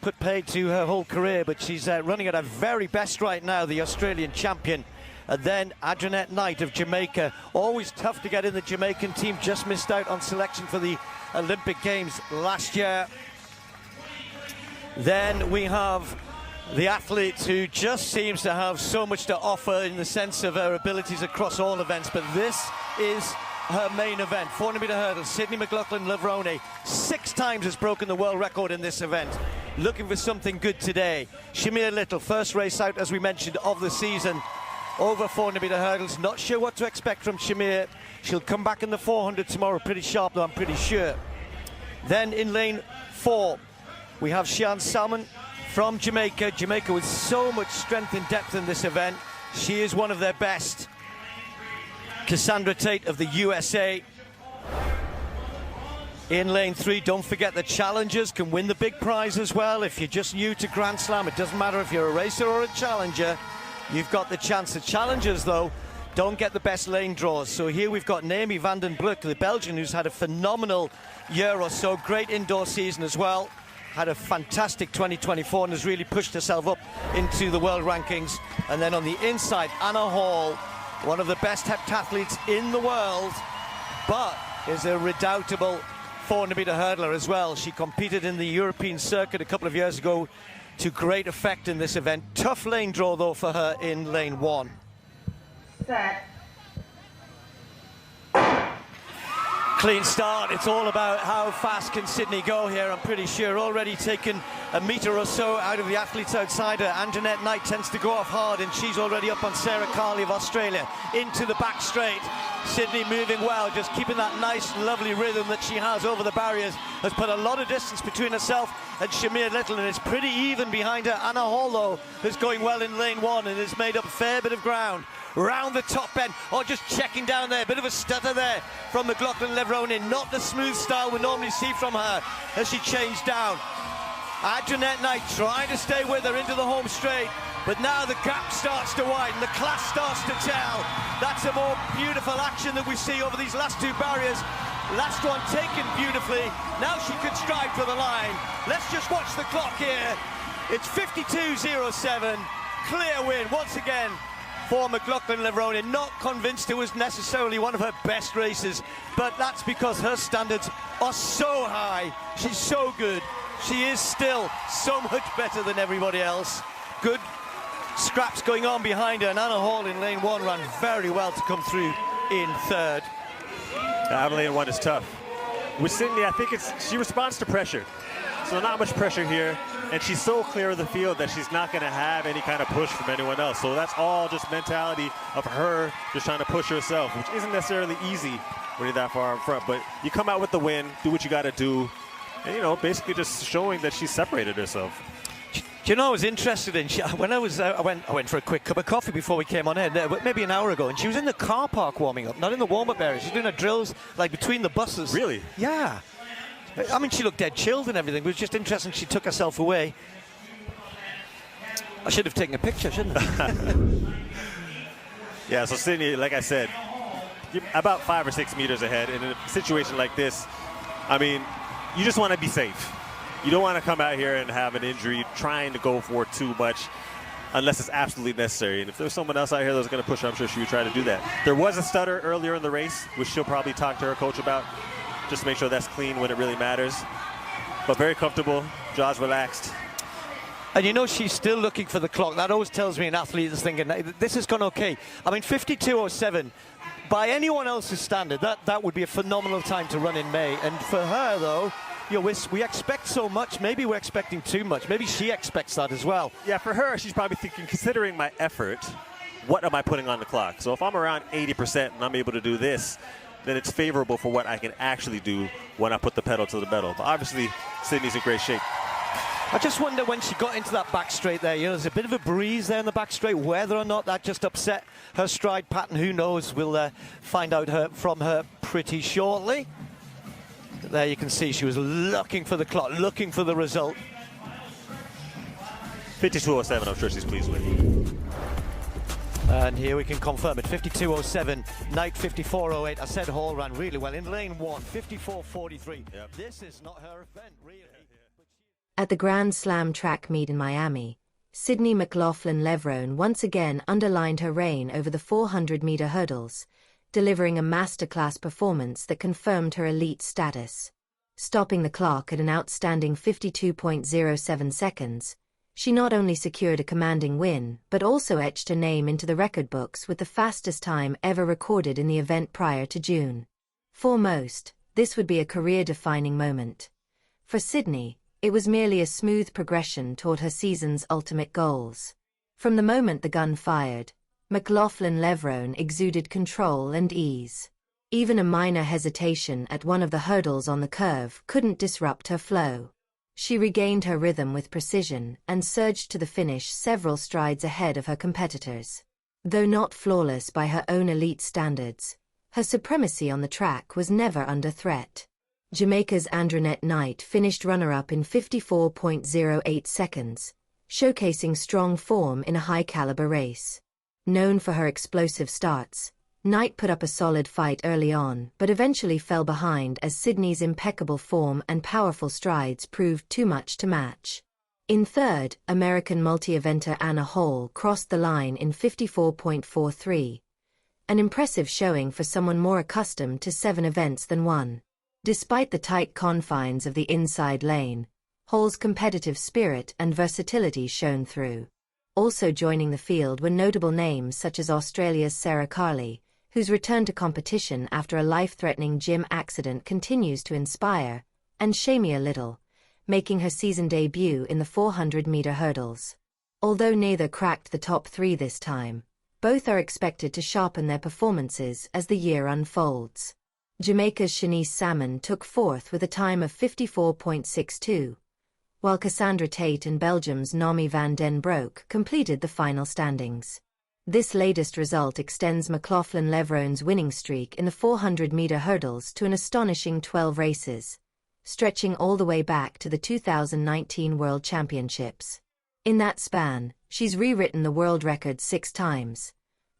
put paid to her whole career, but she's running at her very best right now, the Australian champion. And then Adrianette Knight of Jamaica, always tough to get in the Jamaican team, just missed out on selection for the Olympic Games last year. Then we have the athlete who just seems to have so much to offer in the sense of her abilities across all events, but this is her main event, 400-meter hurdle. Sydney McLaughlin-Levrone 6 times has broken the world record in this event. Looking for something good today. Shamir Little, first race out, as we mentioned, of the season. Over 400-meter hurdles. Not sure what to expect from Shamir. She'll come back in the 400 tomorrow. Pretty sharp, though, I'm pretty sure. Then in lane 4, we have Sian Salmon from Jamaica. Jamaica with so much strength and depth in this event. She is one of their best. Cassandra Tate of the USA. In lane 3, don't forget the challengers can win the big prize as well. If you're just new to Grand Slam, it doesn't matter if you're a racer or a challenger, you've got the chance. The challengers, though, don't get the best lane draws. So here we've got Naomi van den Broek, the Belgian, who's had a phenomenal year or so. Great indoor season as well. Had a fantastic 2024 and has really pushed herself up into the world rankings. And then on the inside, Anna Hall, one of the best heptathletes in the world, but is a redoubtable 400-meter hurdler as well. She competed in the European circuit a couple of years ago to great effect in this event. Tough lane draw, though, for her in lane 1. Set. Clean start. It's all about how fast can Sydney go here. I'm pretty sure already taken a metre or so out of the athletes outside her. Adrianette Knight tends to go off hard, and she's already up on Sarah Carley of Australia into the back straight. Sydney moving well, just keeping that nice, lovely rhythm that she has over the barriers. Has put a lot of distance between herself and Shamir Little, and it's pretty even behind her. Anna Hall, though, is going well in lane 1 and has made up a fair bit of ground. Round the top end, or just checking down there, bit of a stutter there from McLaughlin-Levrone, not the smooth style we normally see from her as she changed down. Adrianette Knight trying to stay with her into the home straight, but now the gap starts to widen, the class starts to tell. That's a more beautiful action that we see over these last 2 barriers. Last one taken beautifully, now she could stride for the line. Let's just watch the clock here. It's 52.07, clear win once again for McLaughlin-Levrone. Not convinced it was necessarily one of her best races, but that's because her standards are so high. She's so good. She is still so much better than everybody else. Good scraps going on behind her, and Anna Hall in lane 1 ran very well to come through in 3rd. Lane 1 is tough. With Sydney, I think she responds to pressure. So not much pressure here, and she's so clear of the field that she's not going to have any kind of push from anyone else. So that's all just mentality of her just trying to push herself, which isn't necessarily easy when you're that far in front. But you come out with the win, do what you got to do, and, you know, basically just showing that she's separated herself. Do you know, I was interested in, when I went for a quick cup of coffee before we came on air, maybe an hour ago, and she was in the car park warming up, not in the warm-up area. She's doing her drills, like, between the buses. Really? Yeah. I mean, she looked dead chilled and everything. It was just interesting she took herself away. I should have taken a picture, shouldn't I? Yeah, so Sydney, like I said, about 5 or 6 meters ahead. And in a situation like this, I mean, you just want to be safe. You don't want to come out here and have an injury trying to go for too much unless it's absolutely necessary. And if there's someone else out here that's going to push her, I'm sure she would try to do that. There was a stutter earlier in the race, which she'll probably talk to her coach about, just to make sure that's clean when it really matters. But very comfortable, jaws relaxed. And you know, she's still looking for the clock. That always tells me an athlete is thinking, this has gone okay. I mean, 52.07, by anyone else's standard, that would be a phenomenal time to run in May. And for her, though, you know, we expect so much. Maybe we're expecting too much. Maybe she expects that as well. Yeah, for her, she's probably thinking, considering my effort, what am I putting on the clock? So if I'm around 80% and I'm able to do this, then it's favorable for what I can actually do when I put the pedal to the metal. But obviously, Sydney's in great shape. I just wonder when she got into that back straight there, you know, there's a bit of a breeze there in the back straight, whether or not that just upset her stride pattern, who knows? We'll find out from her pretty shortly. There you can see she was looking for the clock, looking for the result. 52.07, I'm sure she's pleased with. And here we can confirm it, 52.07, Knight 54.08. I said Hall ran really well in lane 1, 54.43. Yep. This is not her event, really. At the Grand Slam track meet in Miami, Sydney McLaughlin-Levrone once again underlined her reign over the 400-meter hurdles, delivering a masterclass performance that confirmed her elite status. Stopping the clock at an outstanding 52.07 seconds, she not only secured a commanding win but also etched her name into the record books with the fastest time ever recorded in the event prior to June. For most, this would be a career-defining moment. For Sydney, it was merely a smooth progression toward her season's ultimate goals. From the moment the gun fired, McLaughlin-Levrone exuded control and ease. Even a minor hesitation at one of the hurdles on the curve couldn't disrupt her flow. She regained her rhythm with precision and surged to the finish several strides ahead of her competitors. Though not flawless by her own elite standards, her supremacy on the track was never under threat. Jamaica's Andronette Knight finished runner-up in 54.08 seconds, showcasing strong form in a high-caliber race. Known for her explosive starts, Knight put up a solid fight early on but eventually fell behind as Sydney's impeccable form and powerful strides proved too much to match. In third, American multi-eventer Anna Hall crossed the line in 54.43, an impressive showing for someone more accustomed to 7 events than one. Despite the tight confines of the inside lane, Hall's competitive spirit and versatility shone through. Also joining the field were notable names such as Australia's Sarah Carley, whose return to competition after a life-threatening gym accident continues to inspire, and Shamia Little, making her season debut in the 400-meter hurdles. Although neither cracked the top 3 this time, both are expected to sharpen their performances as the year unfolds. Jamaica's Shanice Salmon took fourth with a time of 54.62, while Cassandra Tate and Belgium's Nomi van den Broek completed the final standings. This latest result extends McLaughlin-Levrone's winning streak in the 400-meter hurdles to an astonishing 12 races, stretching all the way back to the 2019 World Championships. In that span, she's rewritten the world record 6 times,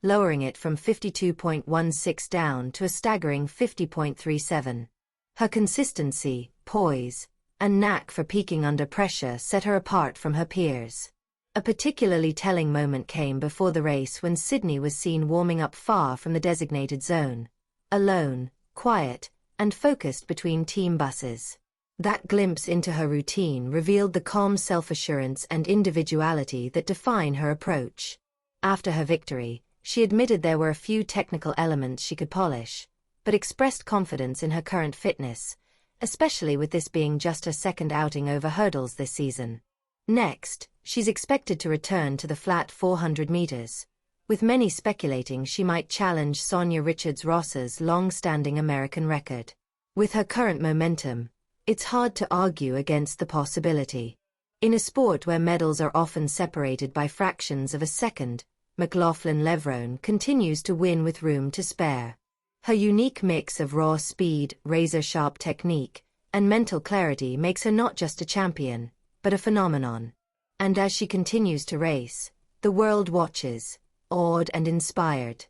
lowering it from 52.16 down to a staggering 50.37. Her consistency, poise, and knack for peaking under pressure set her apart from her peers. A particularly telling moment came before the race when Sydney was seen warming up far from the designated zone, alone, quiet, and focused between team buses. That glimpse into her routine revealed the calm self-assurance and individuality that define her approach. After her victory, she admitted there were a few technical elements she could polish, but expressed confidence in her current fitness, especially with this being just her second outing over hurdles this season. Next, she's expected to return to the flat 400 meters, with many speculating she might challenge Sonia Richards-Ross's long-standing American record. With her current momentum, it's hard to argue against the possibility. In a sport where medals are often separated by fractions of a second, McLaughlin-Levrone continues to win with room to spare. Her unique mix of raw speed, razor-sharp technique, and mental clarity makes her not just a champion, but a phenomenon. And as she continues to race, the world watches, awed and inspired.